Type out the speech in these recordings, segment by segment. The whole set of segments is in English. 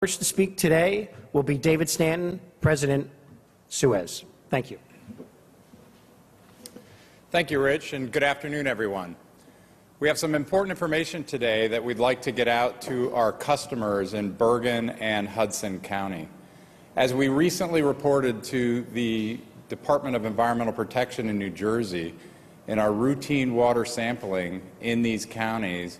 First to speak today will be David Stanton, President, Suez. Thank you. Thank you, Rich, and good afternoon, everyone. We have some important information today that we'd like to get out to our customers in Bergen and Hudson County. As we recently reported to the Department of Environmental Protection in New Jersey, in our routine water sampling in these counties,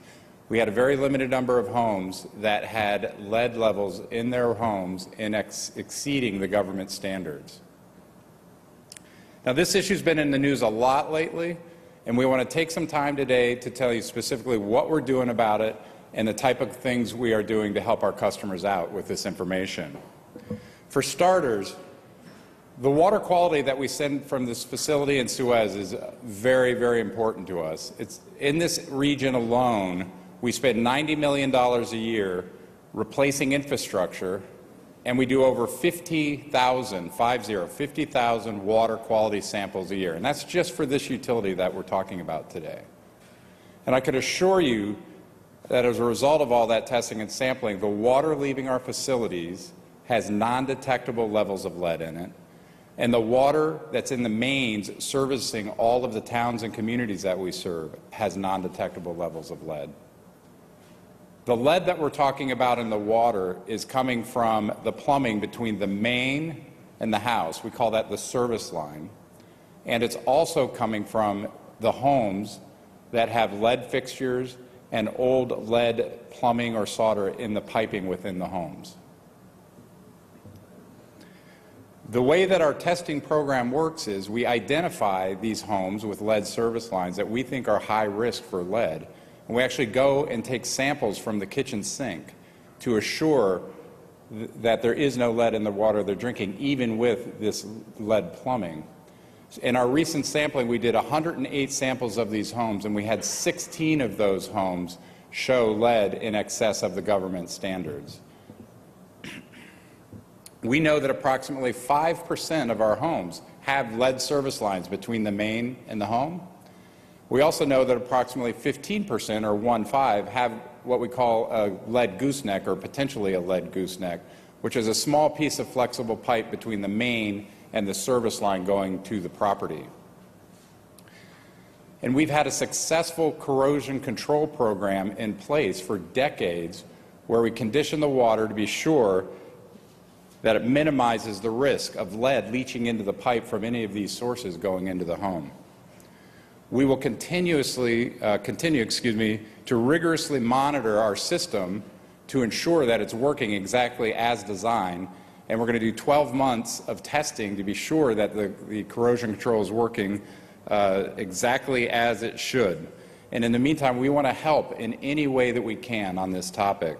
we had a very limited number of homes that had lead levels in their homes exceeding the government standards. Now, this issue's been in the news a lot lately, and we want to take some time today to tell you specifically what we're doing about it and the type of things we are doing to help our customers out with this information. For starters, the water quality that we send from this facility in Suez is very, very important to us. It's in this region alone, we spend $90 million a year replacing infrastructure, and we do over 50,000 water quality samples a year. And that's just for this utility that we're talking about today. And I can assure you that as a result of all that testing and sampling, the water leaving our facilities has non-detectable levels of lead in it. And the water that's in the mains servicing all of the towns and communities that we serve has non-detectable levels of lead. The lead that we're talking about in the water is coming from the plumbing between the main and the house. We call that the service line. And it's also coming from the homes that have lead fixtures and old lead plumbing or solder in the piping within the homes. The way that our testing program works is we identify these homes with lead service lines that we think are high risk for lead. And we actually go and take samples from the kitchen sink to assure that there is no lead in the water they're drinking, even with this lead plumbing. In our recent sampling, we did 108 samples of these homes, and we had 16 of those homes show lead in excess of the government standards. We know that approximately 5% of our homes have lead service lines between the main and the home. We also know that approximately 15%, or 1/5, have what we call a lead gooseneck, or potentially a lead gooseneck, which is a small piece of flexible pipe between the main and the service line going to the property. And we've had a successful corrosion control program in place for decades where we condition the water to be sure that it minimizes the risk of lead leaching into the pipe from any of these sources going into the home. We will continue to rigorously monitor our system to ensure that it's working exactly as designed, and we're going to do 12 months of testing to be sure that the corrosion control is working exactly as it should. And in the meantime, we want to help in any way that we can on this topic.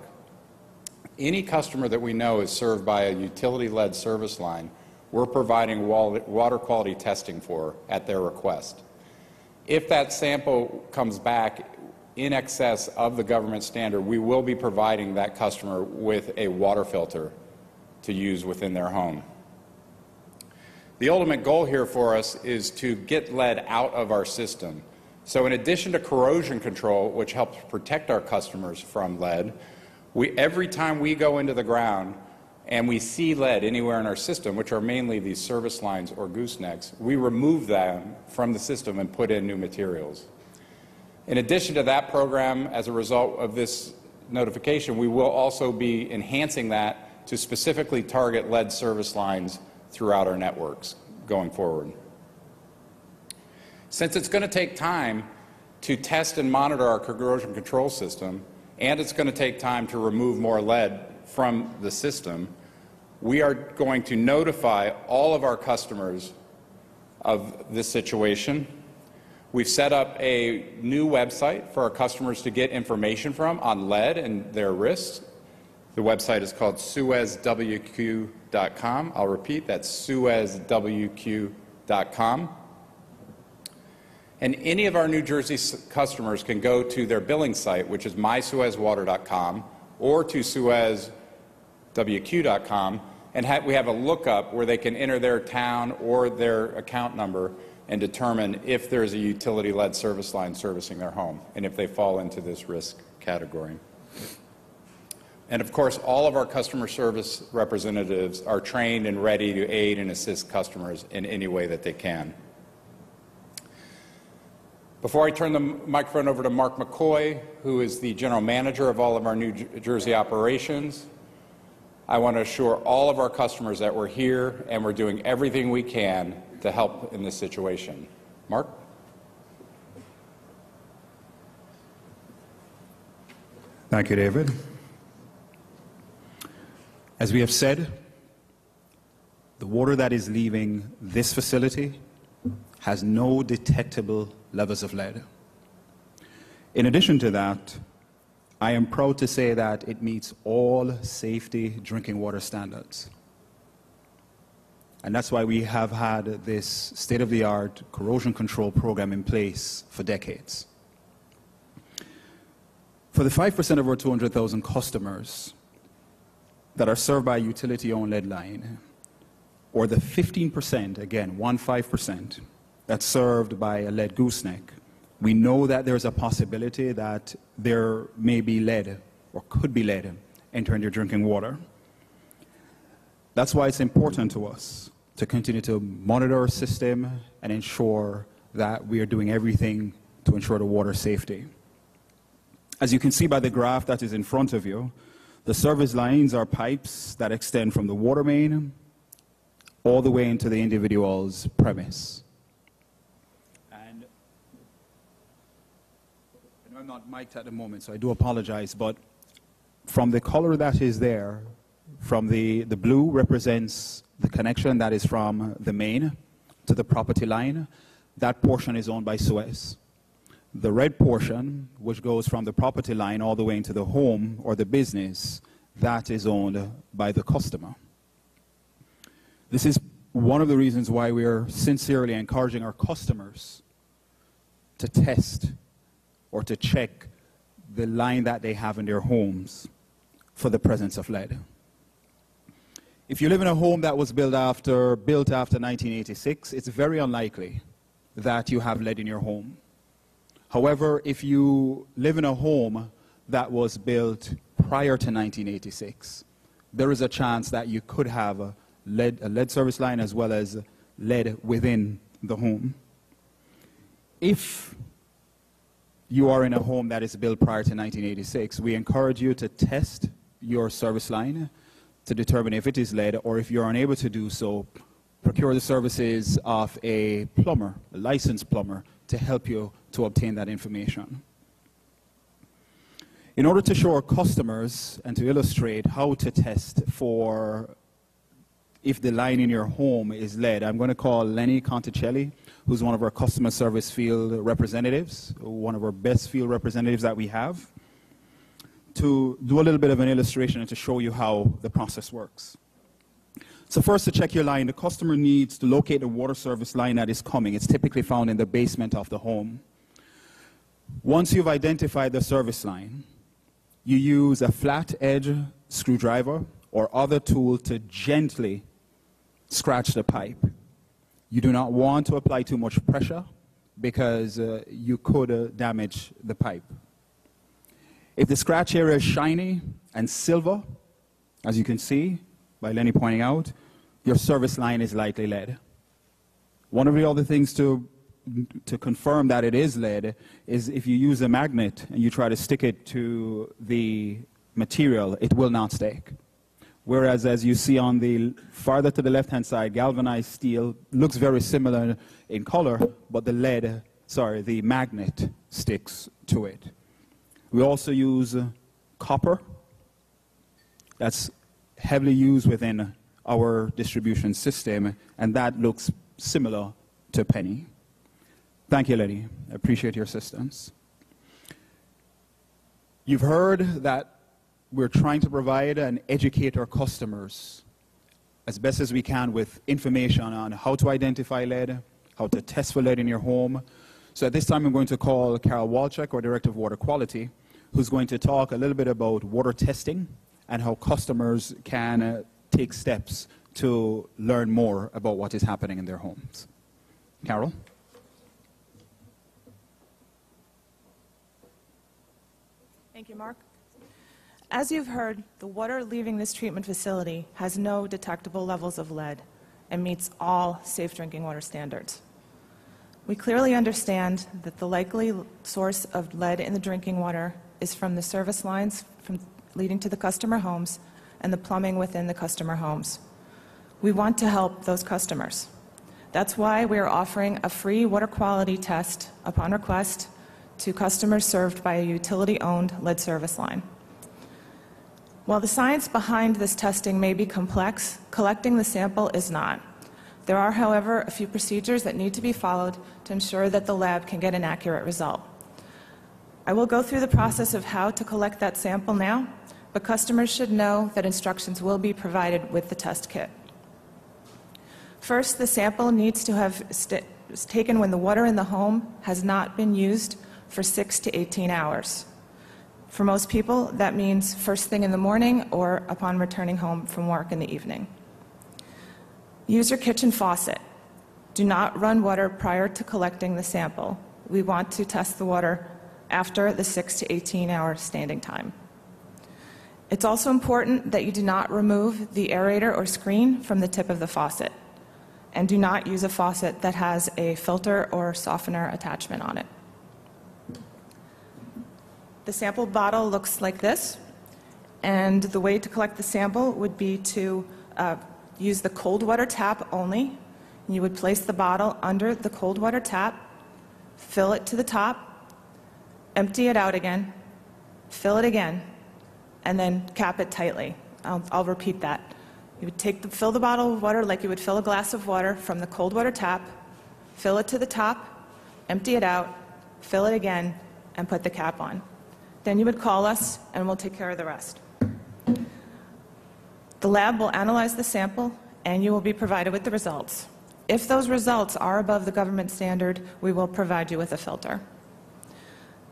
Any customer that we know is served by a utility lead service line, we're providing water quality testing for at their request. If that sample comes back in excess of the government standard, we will be providing that customer with a water filter to use within their home. The ultimate goal here for us is to get lead out of our system. So in addition to corrosion control, which helps protect our customers from lead, every time we go into the ground and we see lead anywhere in our system, which are mainly these service lines or goosenecks, we remove them from the system and put in new materials. In addition to that program, as a result of this notification, we will also be enhancing that to specifically target lead service lines throughout our networks going forward. Since it's going to take time to test and monitor our corrosion control system, and it's going to take time to remove more lead from the system, we are going to notify all of our customers of this situation. We've set up a new website for our customers to get information from on lead and their risks. The website is called suezwq.com. I'll repeat, that's suezwq.com. And any of our New Jersey customers can go to their billing site, which is mysuezwater.com, or to suezwq.com, and we have a lookup where they can enter their town or their account number and determine if there is a utility lead service line servicing their home and if they fall into this risk category. And of course, all of our customer service representatives are trained and ready to aid and assist customers in any way that they can. Before I turn the microphone over to Mark McCoy, who is the general manager of all of our New Jersey operations, I want to assure all of our customers that we're here and we're doing everything we can to help in this situation. Mark? Thank you, David. As we have said, the water that is leaving this facility has no detectable levels of lead. In addition to that, I am proud to say that it meets all safety drinking water standards. And that's why we have had this state-of-the-art corrosion control program in place for decades. For the 5% of our 200,000 customers that are served by a utility-owned lead line, or the 15%, again, 15%, that's served by a lead gooseneck, we know that there's a possibility that there may be lead, or could be lead, entering your drinking water. That's why it's important to us to continue to monitor our system and ensure that we are doing everything to ensure the water safety. As you can see by the graph that is in front of you, the service lines are pipes that extend from the water main all the way into the individual's premise. And I know I'm not mic'd at the moment, so I do apologize, but from the color that is there, from the blue represents the connection that is from the main to the property line. That portion is owned by Suez. The red portion, which goes from the property line all the way into the home or the business, that is owned by the customer. This is one of the reasons why we are sincerely encouraging our customers to test or to check the line that they have in their homes for the presence of lead. If you live in a home that was built after 1986, it's very unlikely that you have lead in your home. However, if you live in a home that was built prior to 1986, there is a chance that you could have a lead service line as well as lead within the home. If you are in a home that is built prior to 1986, we encourage you to test your service line to determine if it is lead, or if you're unable to do so, procure the services of a plumber, a licensed plumber, to help you to obtain that information. In order to show our customers and to illustrate how to test for if the line in your home is lead, I'm going to call Lenny Conticelli, who's one of our customer service field representatives, one of our best field representatives that we have, to do a little bit of an illustration and to show you how the process works. So first, to check your line, the customer needs to locate the water service line that is coming. It's typically found in the basement of the home. Once you've identified the service line, you use a flat edge screwdriver or other tool to gently scratch the pipe. You do not want to apply too much pressure because you could damage the pipe. If the scratch area is shiny and silver, as you can see by Lenny pointing out, your service line is likely lead. One of the other things to confirm that it is lead is if you use a magnet and you try to stick it to the material, it will not stick. Whereas, as you see on the farther to the left-hand side, galvanized steel looks very similar in color, but the magnet sticks to it. We also use copper. That's heavily used within our distribution system, and that looks similar to penny. Thank you, Lenny. I appreciate your assistance. You've heard that we're trying to provide and educate our customers as best as we can with information on how to identify lead, how to test for lead in your home. So at this time, I'm going to call Carol Walchuk, our Director of Water Quality, who's going to talk a little bit about water testing and how customers can take steps to learn more about what is happening in their homes. Carol? Thank you, Mark. As you've heard, the water leaving this treatment facility has no detectable levels of lead and meets all safe drinking water standards. We clearly understand that the likely source of lead in the drinking water is from the service lines leading to the customer homes and the plumbing within the customer homes. We want to help those customers. That's why we are offering a free water quality test upon request to customers served by a utility-owned lead service line. While the science behind this testing may be complex, collecting the sample is not. There are, however, a few procedures that need to be followed to ensure that the lab can get an accurate result. I will go through the process of how to collect that sample now, but customers should know that instructions will be provided with the test kit. First, the sample needs to have taken when the water in the home has not been used for 6 to 18 hours. For most people, that means first thing in the morning or upon returning home from work in the evening. Use your kitchen faucet. Do not run water prior to collecting the sample. We want to test the water after the 6 to 18-hour standing time. It's also important that you do not remove the aerator or screen from the tip of the faucet, and do not use a faucet that has a filter or softener attachment on it. The sample bottle looks like this, and the way to collect the sample would be to use the cold water tap only. You would place the bottle under the cold water tap, fill it to the top, empty it out again, fill it again, and then cap it tightly. I'll repeat that. You would fill the bottle of water like you would fill a glass of water from the cold water tap, fill it to the top, empty it out, fill it again, and put the cap on. Then you would call us, and we'll take care of the rest. The lab will analyze the sample, and you will be provided with the results. If those results are above the government standard, we will provide you with a filter.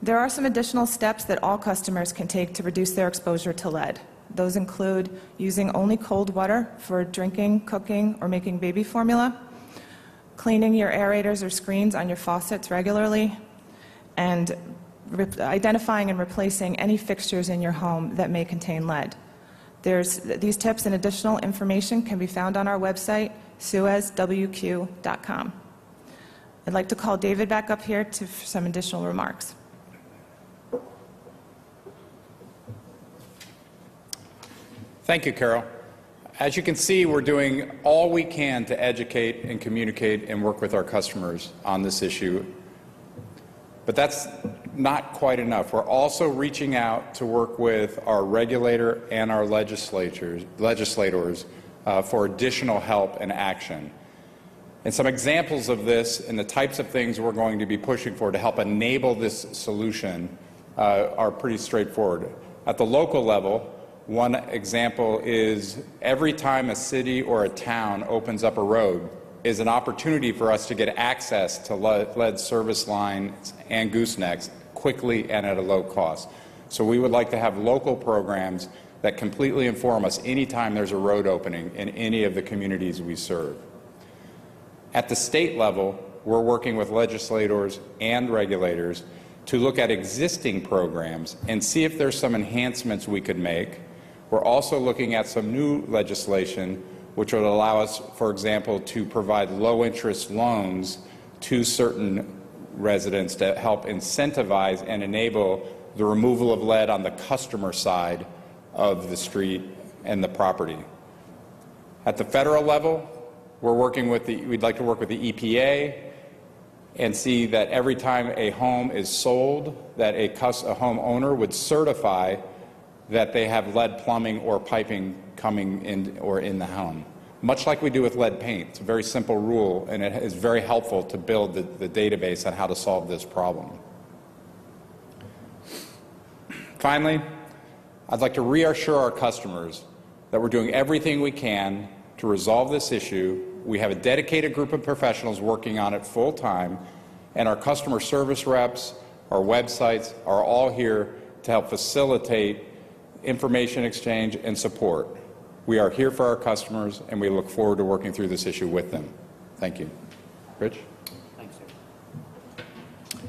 There are some additional steps that all customers can take to reduce their exposure to lead. Those include using only cold water for drinking, cooking, or making baby formula, cleaning your aerators or screens on your faucets regularly, and identifying and replacing any fixtures in your home that may contain lead. These tips and additional information can be found on our website, suezwq.com. I'd like to call David back up here for some additional remarks. Thank you, Carol. As you can see, we're doing all we can to educate and communicate and work with our customers on this issue. But that's not quite enough. We're also reaching out to work with our regulator and our legislators for additional help and action. And some examples of this and the types of things we're going to be pushing for to help enable this solution are pretty straightforward. At the local level, one example is every time a city or a town opens up a road is an opportunity for us to get access to lead service lines and goosenecks quickly and at a low cost. So we would like to have local programs that completely inform us anytime there's a road opening in any of the communities we serve. At the state level, we're working with legislators and regulators to look at existing programs and see if there's some enhancements we could make. We're also looking at some new legislation which would allow us, for example, to provide low-interest loans to certain residents to help incentivize and enable the removal of lead on the customer side of the street and the property. At the federal level, we'd like to work with the EPA and see that every time a home is sold, that a homeowner would certify that they have lead plumbing or piping coming in or in the home. Much like we do with lead paint. It's a very simple rule, and it is very helpful to build the database on how to solve this problem. Finally, I'd like to reassure our customers that we're doing everything we can to resolve this issue. We have a dedicated group of professionals working on it full time, and our customer service reps, our websites are all here to help facilitate information exchange and support. We are here for our customers, and we look forward to working through this issue with them. Thank you. Rich? Thanks, David.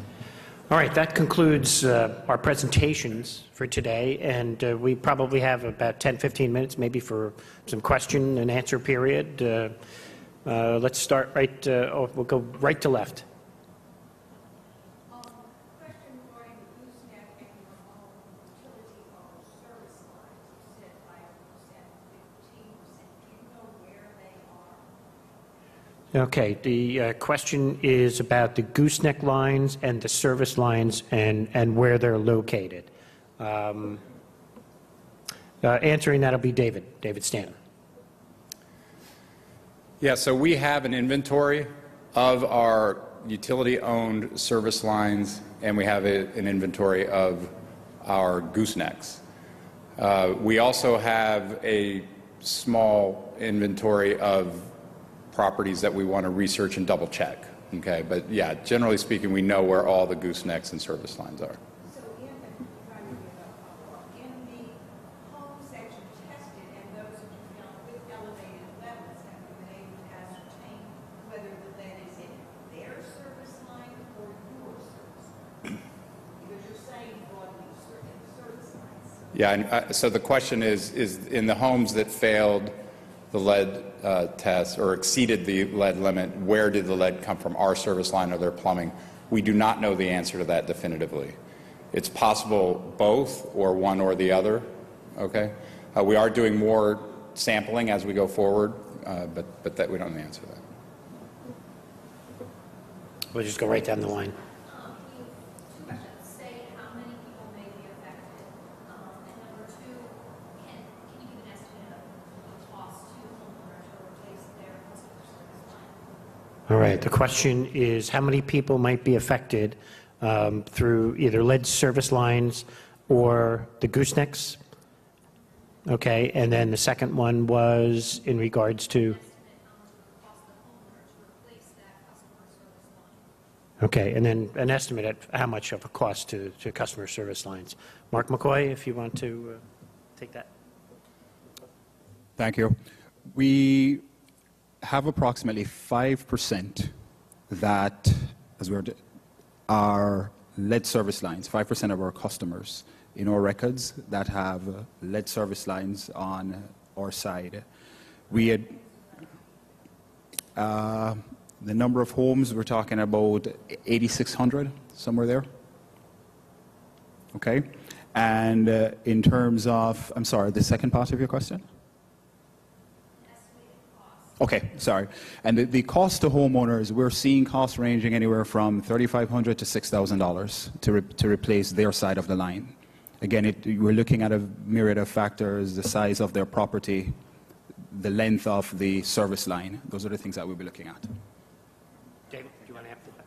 All right, that concludes our presentations for today, and we probably have about 10, 15 minutes maybe for some question and answer period. Let's start right, we'll go right to left. Question regarding the gooseneck and your own utility or service lines. You said 5%, 15%. Do you know where they are? Okay, the question is about the gooseneck lines and the service lines and where they're located. Answering that will be David Stanton. Yeah, so we have an inventory of our utility-owned service lines, and we have an inventory of our goosenecks. We also have a small inventory of properties that we want to research and double check. Okay, but yeah, generally speaking, we know where all the goosenecks and service lines are. So in the homes that you tested and those that you found with elevated levels, have you been able to ascertain whether the lead is in their service line or your service line? Because you're saying broadly certain service lines. Yeah, and so the question is in the homes that failed the lead test or exceeded the lead limit, where did the lead come from, our service line or their plumbing? We do not know the answer to that definitively. It's possible both or one or the other, okay? We are doing more sampling as we go forward, but that we don't know the answer to that. We'll just go right down the line. Two questions. Say how many people may be affected. And number two, can you give an estimate of the cost to homeowners to replace their customer service line? All right, the question is how many people might be affected through either lead service lines or the goosenecks? Okay, and then the second one was in regards to... Okay, and then an estimate at how much of a cost to customer service lines. Mark McCoy, if you want to take that. Thank you. We have approximately 5% that, are lead service lines, 5% of our customers in our records that have lead service lines on our side. We had, the number of homes, we're talking about 8,600, somewhere there. Okay? And in terms of, I'm sorry, the second part of your question? Okay, sorry. And the cost to homeowners, we're seeing costs ranging anywhere from $3,500 to $6,000 to replace their side of the line. Again, we're looking at a myriad of factors, the size of their property, the length of the service line. Those are the things that we'll be looking at. David, do you want to add to that?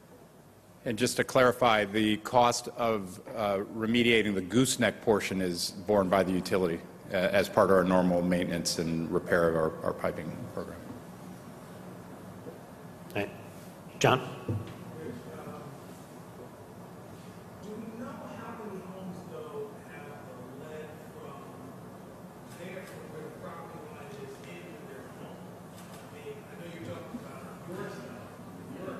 And just to clarify, the cost of remediating the gooseneck portion is borne by the utility as part of our normal maintenance and repair of our piping program. All right. John? Do we know how many homes, though, have the lead from there, from where the property line is, into their home? I mean, I know you're talking about your stuff, which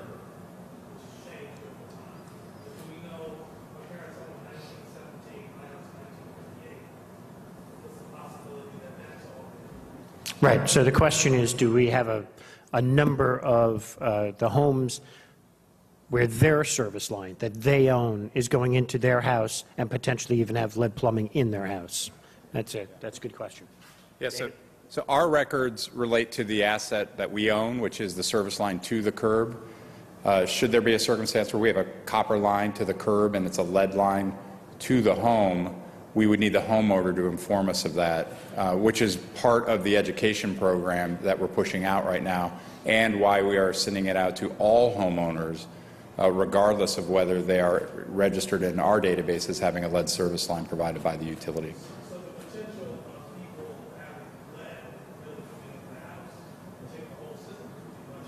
has changed over time. But do we know, my parents owned 1917, my house 1958. What's the possibility that that's all? Right, so the question is, do we have a number of the homes where their service line that they own is going into their house and potentially even have lead plumbing in their house? That's it. That's a good question. Yeah, so our records relate to the asset that we own, which is the service line to the curb. Should there be a circumstance where we have a copper line to the curb and it's a lead line to the home, we would need the homeowner to inform us of that, which is part of the education program that we're pushing out right now, and why we are sending it out to all homeowners, regardless of whether they are registered in our database as having a lead service line provided by the utility. So the potential of people having lead really coming into the house and take the whole system could be much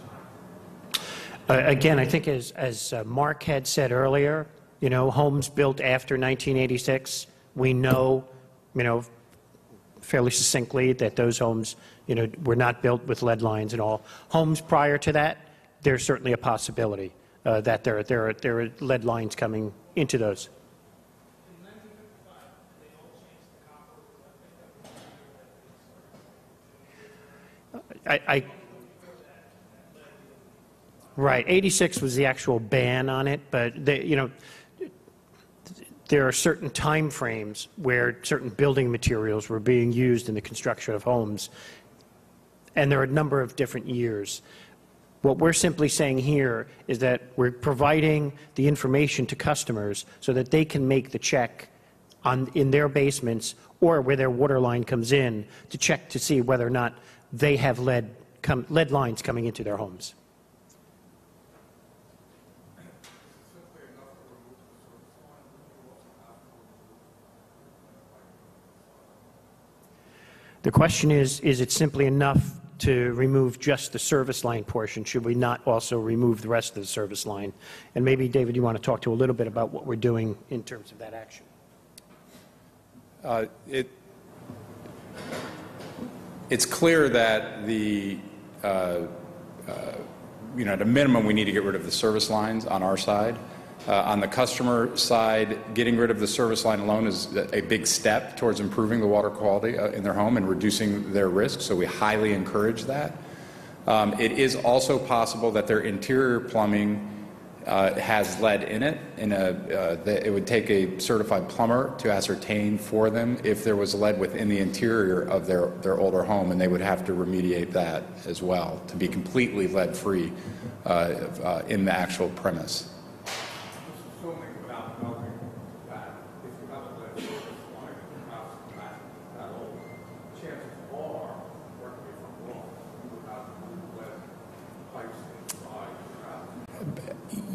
higher. Again, I think as Mark had said earlier, you know, homes built after 1986, we know, fairly succinctly that those homes, were not built with lead lines and all. Homes prior to that, there's certainly a possibility. that there are lead lines coming into those. In 1955, they all changed the copper. Right, 86 was the actual ban on it, but there are certain time frames where certain building materials were being used in the construction of homes, and there are a number of different years. What we're simply saying here is that we're providing the information to customers so that they can make the check in their basements or where their water line comes in to check to see whether or not they have lead lines coming into their homes. The question is it simply enough to remove just the service line portion? Should we not also remove the rest of the service line? And maybe, David, you want to talk to a little bit about what we're doing in terms of that action. It's clear that at a minimum, we need to get rid of the service lines on our side. On the customer side, getting rid of the service line alone is a big step towards improving the water quality in their home and reducing their risk, so we highly encourage that. It is also possible that their interior plumbing has lead in it. It would take a certified plumber to ascertain for them if there was lead within the interior of their older home, and they would have to remediate that as well to be completely lead-free in the actual premise. Assuming without knowing that if you have a lead service line in your house that old, chances are, correct me if I'm wrong, you would have lead pipes inside your house.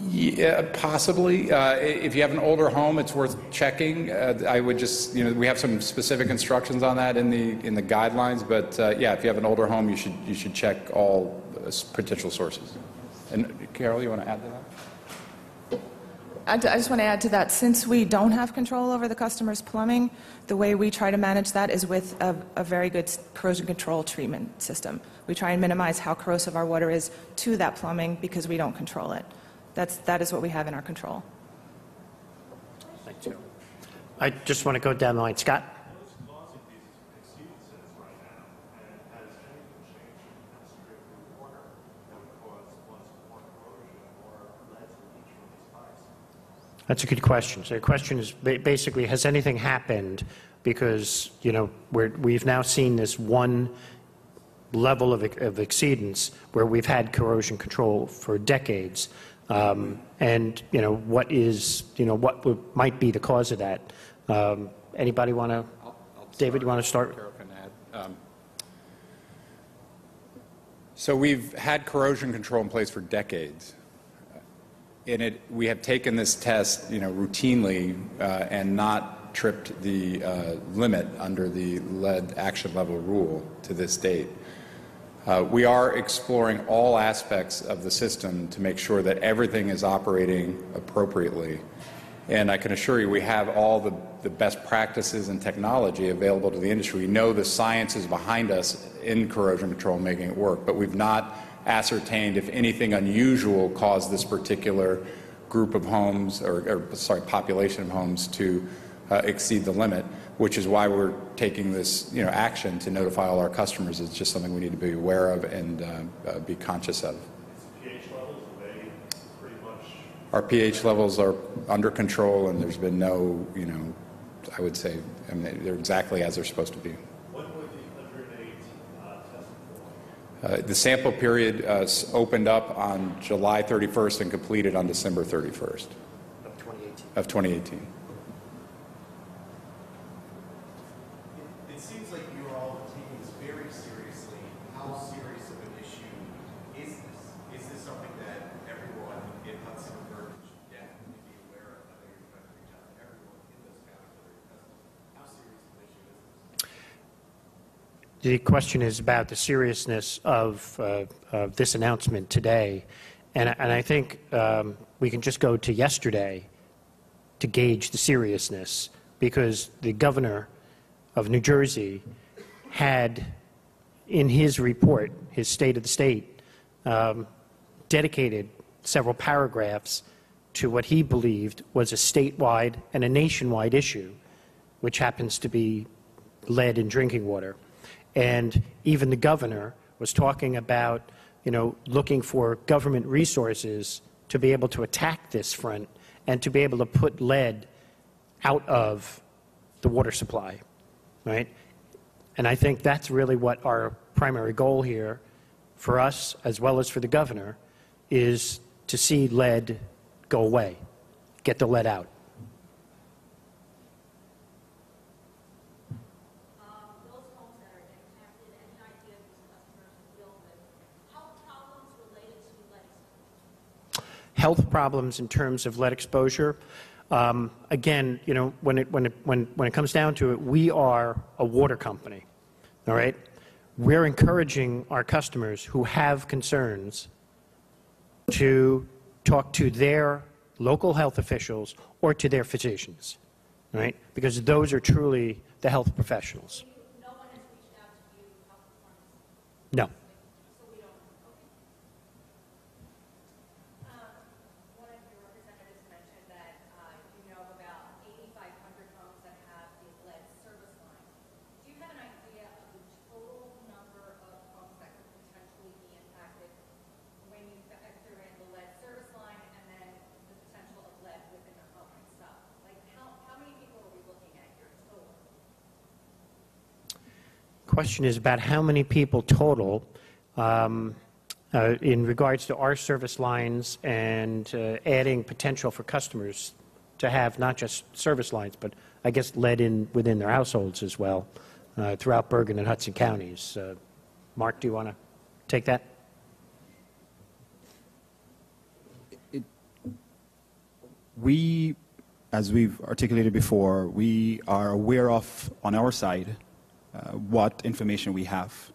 Yeah, possibly. If you have an older home, it's worth checking. I would just, we have some specific instructions on that in the guidelines. But yeah, if you have an older home, you should check all potential sources. And Carol, you want to add to that? I just want to add to that, since we don't have control over the customer's plumbing, the way we try to manage that is with a very good corrosion control treatment system. We try and minimize how corrosive our water is to that plumbing because we don't control it. That is what we have in our control. Thank you. I just want to go down the line. Scott? What's causing these exceedances right now? And has anything changed in the chemistry of the water that would cause more corrosion or lead to leach from these pipes? That's a good question. So the question is basically, has anything happened? Because, we've now seen this one level of exceedance where we've had corrosion control for decades. And, what might be the cause of that? Anybody want to, David, you want to start? Carol can add. So we've had corrosion control in place for decades. We have taken this test, routinely and not tripped the limit under the lead action level rule to this date. We are exploring all aspects of the system to make sure that everything is operating appropriately. And I can assure you we have all the best practices and technology available to the industry. We know the science is behind us in corrosion control making it work, but we've not ascertained if anything unusual caused this particular group of homes, population of homes to exceed the limit, which is why we're taking this action to notify all our customers. It's just something we need to be aware of and be conscious of. pH levels, are they pretty much? Our pH levels are under control, and there's been no, I would say, they're exactly as they're supposed to be. When were the 108 tested for? The sample period opened up on July 31st and completed on December 31st of 2018. It seems like you're all taking this very seriously. How serious of an issue is this? Is this something that everyone in Hudson and Bergen should definitely be aware of? I know you're trying to reach out to everyone in those categories. How serious of an issue is this? The question is about the seriousness of this announcement today. And I think we can just go to yesterday to gauge the seriousness, because the governor of New Jersey had in his report, his State of the State, dedicated several paragraphs to what he believed was a statewide and a nationwide issue, which happens to be lead in drinking water. And even the governor was talking about, looking for government resources to be able to attack this front and to be able to put lead out of the water supply, right? And I think that's really what our primary goal here for us, as well as for the governor, is to see lead go away, get the lead out. Those homes that are impacted, any idea of these customers deal with health problems related to lead exposure? Health problems in terms of lead exposure. Again, when it comes down to it, we are a water company, all right? We're encouraging our customers who have concerns to talk to their local health officials or to their physicians, right? Because those are truly the health professionals. No one has reached out to you, health departments, No. so we don't know. One of your representatives mentioned that you know about 8,500 homes that have the lead service line. Do you have an idea of the total number of homes that could potentially be impacted when you factor in the lead service line and then the potential of lead within the home itself? Like how many people are we looking at here total? Question is about how many people total in regards to our service lines and adding potential for customers to have not just service lines, but I guess lead in within their households as well throughout Bergen and Hudson counties. Mark, do you want to take that? We, as we've articulated before, we are aware of, on our side, what information we have.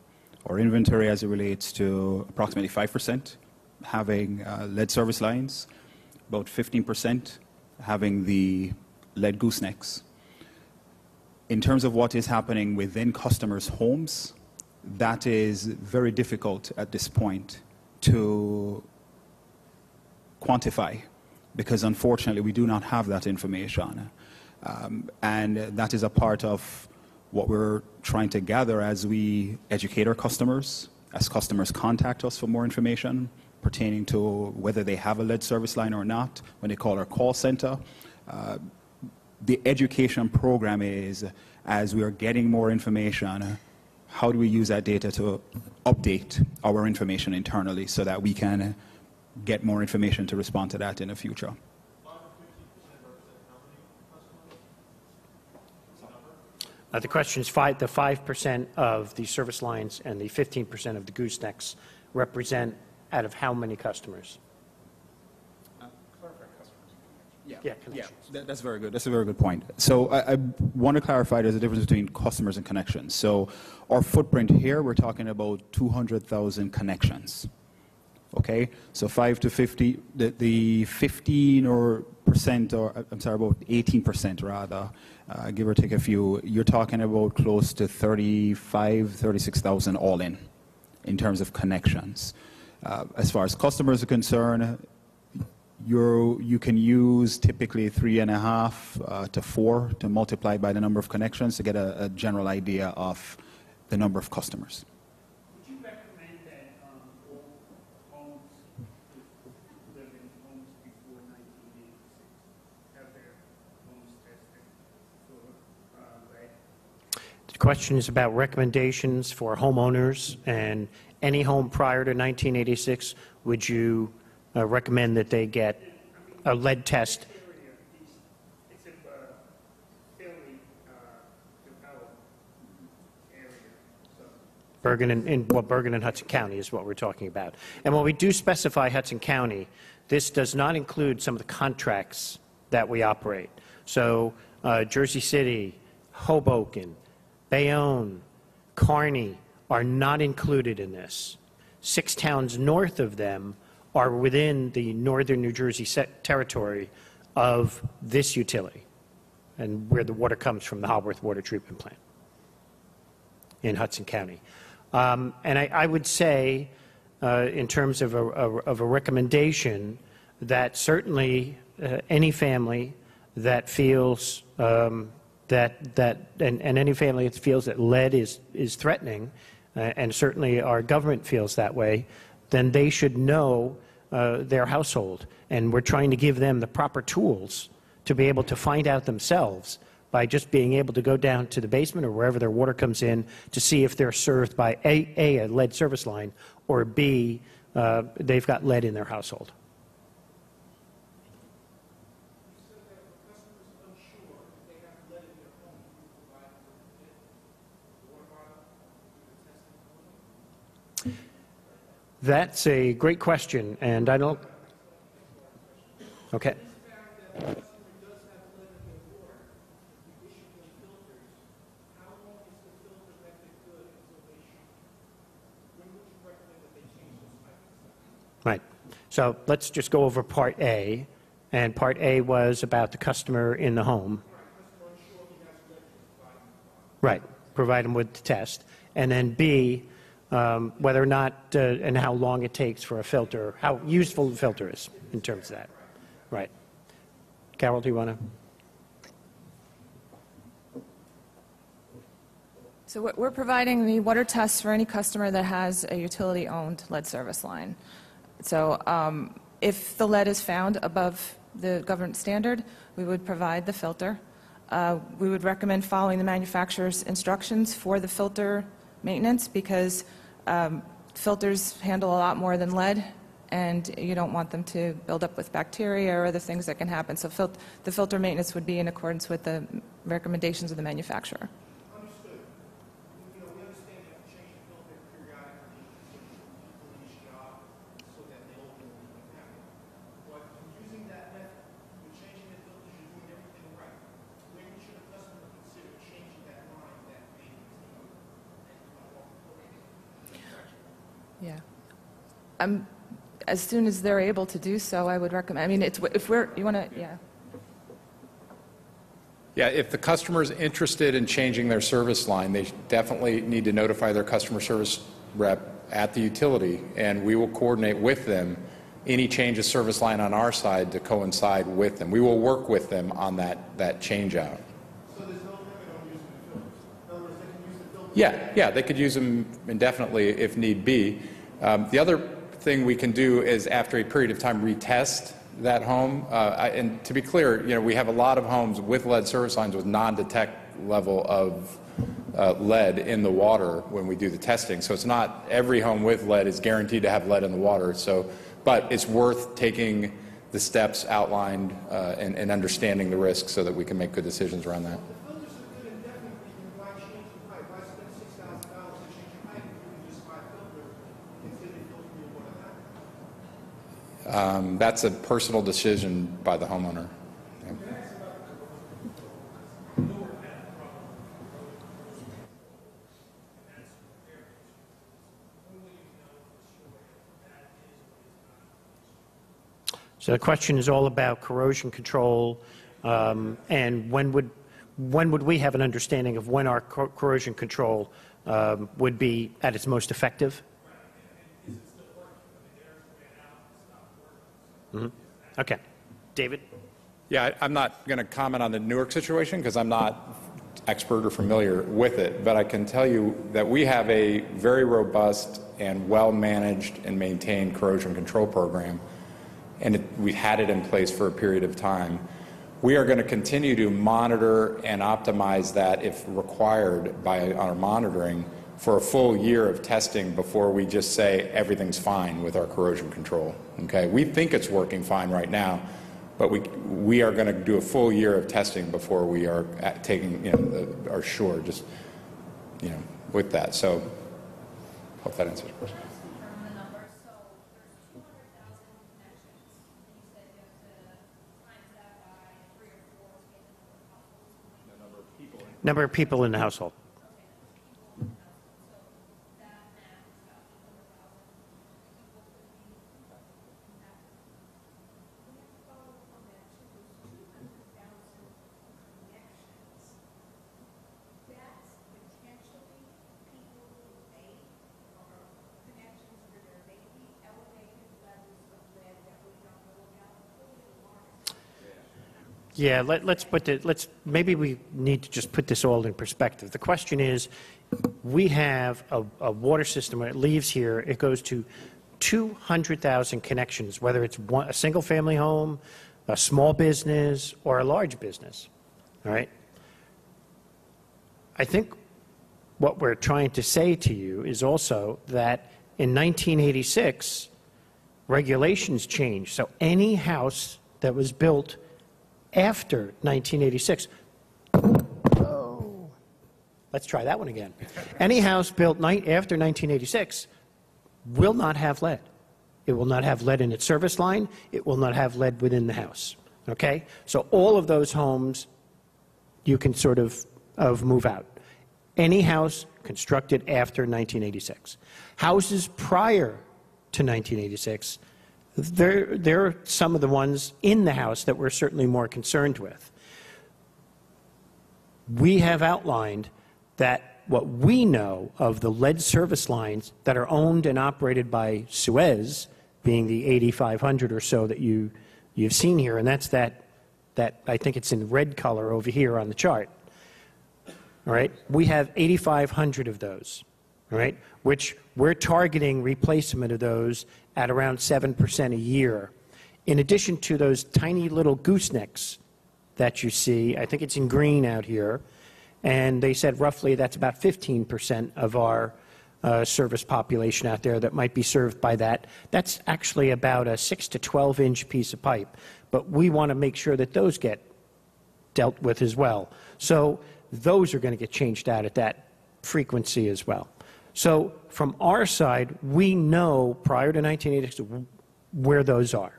Our inventory as it relates to approximately 5% having lead service lines, about 15% having the lead goosenecks. In terms of what is happening within customers' homes, that is very difficult at this point to quantify, because unfortunately we do not have that information. And that is a part of what we're trying to gather as we educate our customers, as customers contact us for more information pertaining to whether they have a lead service line or not, when they call our call center. The education program is, as we are getting more information, how do we use that data to update our information internally so that we can get more information to respond to that in the future. The question is the 5% of the service lines and the 15% of the goosenecks represent out of how many customers? Yeah, that's very good. That's a very good point. So I want to clarify there's a difference between customers and connections. So our footprint here, we're talking about 200,000 connections. Okay, so 5 to 50, the 15% or I'm sorry, about 18% rather, give or take a few, you're talking about close to 36,000 all in terms of connections. As far as customers are concerned, you can use typically 3.5 to 4 to multiply by the number of connections to get a general idea of the number of customers. Would you recommend that all homes live in homes before 1986 have their homes tested for lead? The question is about recommendations for homeowners, and any home prior to 1986, would you recommend that they get a lead test? It's a fairly developed area. So. Bergen and Hudson County is what we're talking about. And when we do specify Hudson County, this does not include some of the contracts that we operate. So Jersey City, Hoboken, Bayonne, Kearney are not included in this. 6 towns north of them are within the northern New Jersey territory of this utility, and where the water comes from the Holworth Water Treatment Plant in Hudson County. And I would say in terms of a recommendation that certainly any family that feels and any family that feels that lead is threatening, and certainly our government feels that way, then they should know their household. And we're trying to give them the proper tools to be able to find out themselves by just being able to go down to the basement or wherever their water comes in to see if they're served by A, lead service line, or B, they've got lead in their household. That's a great question, and I don't... Okay. Right. So let's just go over Part A. And Part A was about the customer in the home. Right. Provide them with the test. And then B, whether or not and how long it takes for a filter, how useful the filter is in terms of that. Right. Carol, do you want to? So we're providing the water tests for any customer that has a utility-owned lead service line. So if the lead is found above the government standard, we would provide the filter. We would recommend following the manufacturer's instructions for the filter maintenance because filters handle a lot more than lead, and you don't want them to build up with bacteria or other things that can happen. So the filter maintenance would be in accordance with the recommendations of the manufacturer. Understood. You know, we understand you have to change the filter periodically to each job so that they ultimately can happen. But using that method, you're changing the filters, you're doing everything right. When should a customer consider changing that line that may continue and come off the manufacturer? Yeah. As soon as they're able to do so, I would recommend. I mean, if we're, you want to, yeah. Yeah, if the customer is interested in changing their service line, they definitely need to notify their customer service rep at the utility, and we will coordinate with them any change of service line on our side to coincide with them. We will work with them on that change out. So there's no limit on using the filters? In other words, they can use the filters? Yeah, they could use them indefinitely if need be. The other thing we can do is, after a period of time, retest that home. And to be clear, you know, we have a lot of homes with lead service lines with non-detect level of lead in the water when we do the testing. So it's not every home with lead is guaranteed to have lead in the water. So, but it's worth taking the steps outlined and understanding the risks so that we can make good decisions around that. The filters are good indefinitely, then why change the pipe? Why spend $6,000 to change the pipe if you can just buy a filter and say they filter your water now? That's a personal decision by the homeowner. Yeah. So the question is all about corrosion control, and when would we have an understanding of when our corrosion control would be at its most effective? Mm-hmm. Okay. David? Yeah, I'm not going to comment on the Newark situation because I'm not expert or familiar with it, but I can tell you that we have a very robust and well-managed and maintained corrosion control program, and we've had it in place for a period of time. We are going to continue to monitor and optimize that if required by our monitoring for a full year of testing before we just say everything's fine with our corrosion control. Okay, we think it's working fine right now, but we are going to do a full year of testing before we are taking, you know, are sure, just, you know, with that. So, hope that answers your question. Number of people in the household. Yeah, maybe we need to just put this all in perspective. The question is, we have a water system, when it leaves here, it goes to 200,000 connections, whether it's a single-family home, a small business, or a large business, all right? I think what we're trying to say to you is also that in 1986, regulations changed. So any house that was built after 1986, let's try that one again. Any house built after 1986 will not have lead. It will not have lead in its service line. It will not have lead within the house. Okay? So all of those homes, you can sort of move out. Any house constructed after 1986. Houses prior to 1986, there are some of the ones in the house that we're certainly more concerned with. We have outlined that what we know of the lead service lines that are owned and operated by Suez, being the 8,500 or so that you've seen here, and that's that I think it's in red color over here on the chart. All right, we have 8,500 of those, all right, which we're targeting replacement of those at around 7% a year. In addition to those tiny little goosenecks that you see, I think it's in green out here, and they said roughly that's about 15% of our service population out there that might be served by that. That's actually about a 6 to 12-inch piece of pipe, but we want to make sure that those get dealt with as well. So those are going to get changed out at that frequency as well. So from our side, we know prior to 1986 where those are,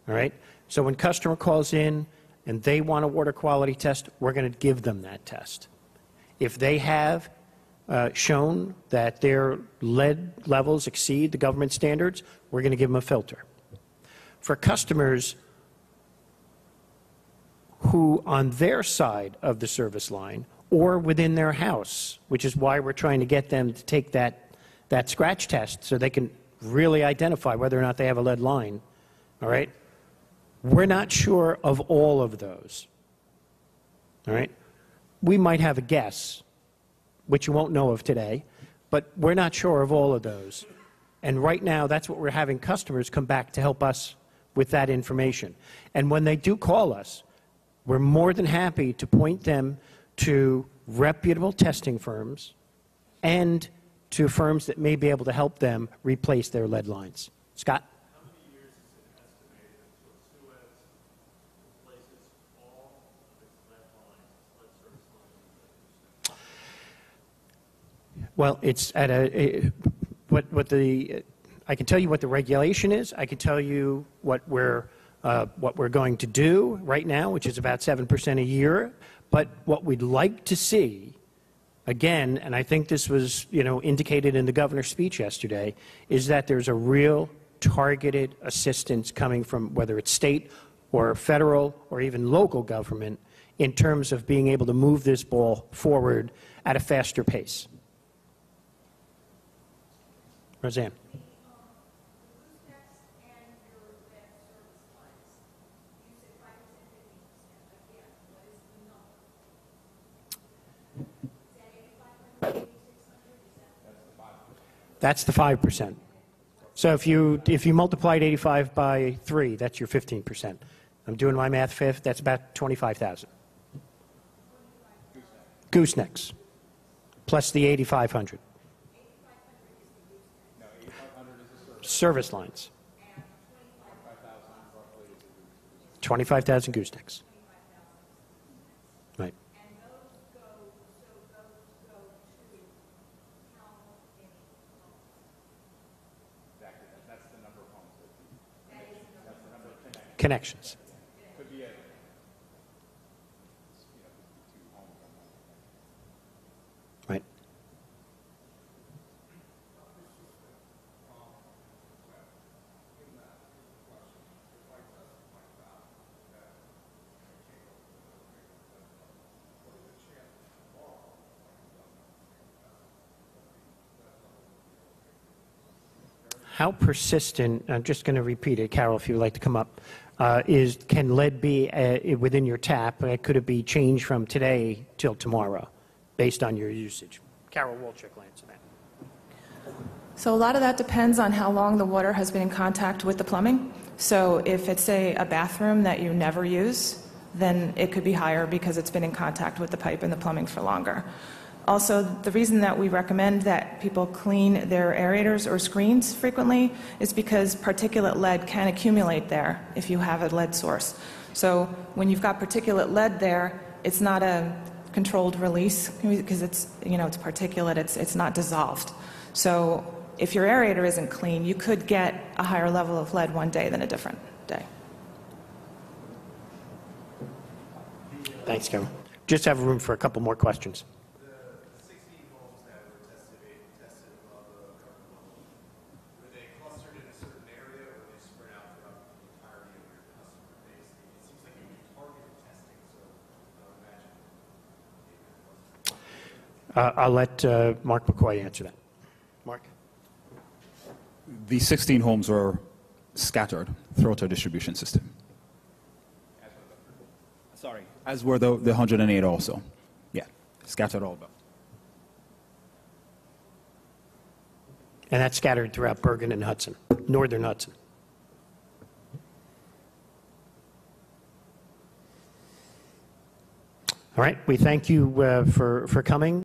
all right? So when customer calls in and they want a water quality test, we're going to give them that test. If they have shown that their lead levels exceed the government standards, we're going to give them a filter. For customers who on their side of the service line or within their house, which is why we're trying to get them to take that scratch test so they can really identify whether or not they have a lead line, all right? We're not sure of all of those, all right? We might have a guess, which you won't know of today, but we're not sure of all of those. And right now, that's what we're having customers come back to help us with that information. And when they do call us, we're more than happy to point them to reputable testing firms and to firms that may be able to help them replace their lead lines. Scott? How many years is it estimated until Suez replaces all of its lead lines, lead service lines? Well, it's at I can tell you what the regulation is. I can tell you what we're going to do right now, which is about 7% a year. But what we'd like to see, again, and I think this was, indicated in the governor's speech yesterday, is that there's a real targeted assistance coming from whether it's state or federal or even local government in terms of being able to move this ball forward at a faster pace. Roseanne. That's the 5%. So if you multiplied 85 by 3, that's your 15%. I'm doing my math fifth. That's about 25,000. Goosenecks, plus the 8,500. Service lines. 25,000 goosenecks. Right. Connections. Right. How persistent, I'm just going to repeat it, Carol, if you would like to come up. Can lead be within your tap? Could it be changed from today till tomorrow based on your usage? Carol Wolchuk will answer that. So a lot of that depends on how long the water has been in contact with the plumbing. So if it's a bathroom that you never use, then it could be higher because it's been in contact with the pipe and the plumbing for longer. Also, the reason that we recommend that people clean their aerators or screens frequently is because particulate lead can accumulate there if you have a lead source. So when you've got particulate lead there, it's not a controlled release because it's, it's particulate, it's not dissolved. So if your aerator isn't clean, you could get a higher level of lead one day than a different day. Thanks, Carol. Just have room for a couple more questions. The 16 homes that were tested above the current level, were they clustered in a certain area or were they spread out throughout the entirety of your customer base? It seems like you do targeted testing, so I would imagine I'll let Mark McCoy answer that. Mark? The 16 homes were scattered throughout our distribution system. Sorry. As were the 108 also. Yeah, scattered all about. And that's scattered throughout Bergen and Hudson, northern Hudson. All right, we thank you for coming.